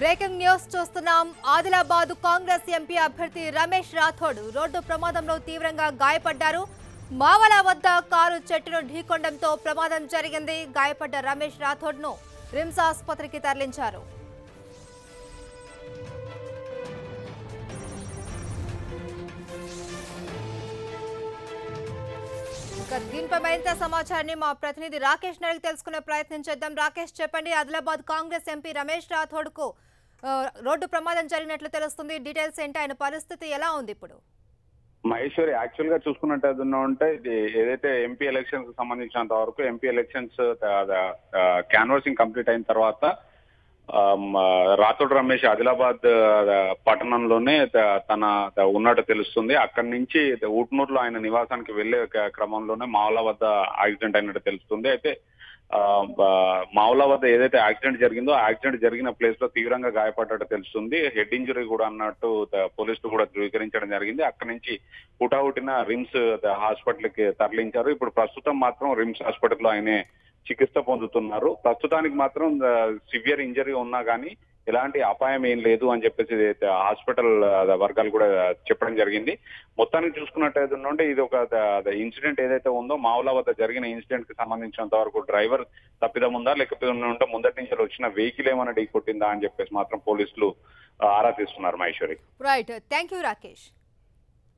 Breaking news చూస్తున్నాం. Adilabad Congress MP అభ్యర్థి Ramesh Rathod road ప్రమాదంలో తీవ్రంగా గాయపడ్డారు. మావల వద్ద కారు చెట్టును ఢీకొనడంతో ప్రమాదం జరిగింది. గాయపడ్డ రమేష్ రాథోడ్ ను రిమ్స్ ఆసుపత్రికి తరలించారు. దీనిపై మరింత సమాచారాన్ని మా ప్రతినిధి రాకేష్ అడిగి తెలుసుకునే ప్రయత్నం చేద్దాం. రాకేష్, చెప్పండి, ఆదిలాబాద్ కాంగ్రెస్ ఎంపీ రమేష్ రాథోడ్ కు రోడ్డు ప్రమాదం జరిగినట్లు తెలుస్తుంది. డీటెయిల్స్ ఏంటి, ఆయన పరిస్థితి ఎలా ఉంది ఇప్పుడు? మహేశ్వరి, యాక్చువల్ గా చూసుకున్నట్టు ఇది ఏదైతే ఎంపీ ఎలక్షన్స్ కు సంబంధించినంత వరకు ఎంపీ ఎలక్షన్స్ క్యాన్వాసింగ్ కంప్లీట్ అయిన తర్వాత రాథోడ్ రమేష్ ఆదిలాబాద్ పట్టణంలోనే తన ఉన్నట్టు తెలుస్తుంది. అక్కడి నుంచి ఊట్నూరులో ఆయన నివాసానికి వెళ్లే క్రమంలోనే మావల వద్ద యాక్సిడెంట్ అయినట్టు తెలుస్తుంది. అయితే మావల వద్ద ఏదైతే యాక్సిడెంట్ జరిగిందో ఆ యాక్సిడెంట్ జరిగిన ప్లేస్ లో తీవ్రంగా గాయపడ్డట్టు తెలుస్తుంది. హెడ్ ఇంజరీ కూడా అన్నట్టు పోలీసులు కూడా ధృవీకరించడం జరిగింది. అక్కడి నుంచి హుటాహుటిన రిమ్స్ హాస్పిటల్ కి తరలించారు. ఇప్పుడు ప్రస్తుతం మాత్రం రిమ్స్ హాస్పిటల్ లో ఆయనే చికిత్స పొందుతున్నారు. ప్రస్తుతానికి మాత్రం సివియర్ ఇంజరీ ఉన్నా కానీ ఎలాంటి అపాయం ఏం లేదు అని చెప్పేసి హాస్పిటల్ వర్గాలు కూడా చెప్పడం జరిగింది. మొత్తానికి చూసుకున్నట్టయితే ఇది ఒక ఇన్సిడెంట్ ఏదైతే ఉందో మావల వద్ద జరిగిన ఇన్సిడెంట్ కి సంబంధించినంత వరకు డ్రైవర్ తప్పిదం ఉందా, లేకపోతే ముందటి నుంచి వచ్చిన వెహికల్ ఏమైనా ఢీ కొట్టిందా అని చెప్పేసి మాత్రం పోలీసులు ఆరా తీస్తున్నారు. Maheshwari, right, thank you Rakesh.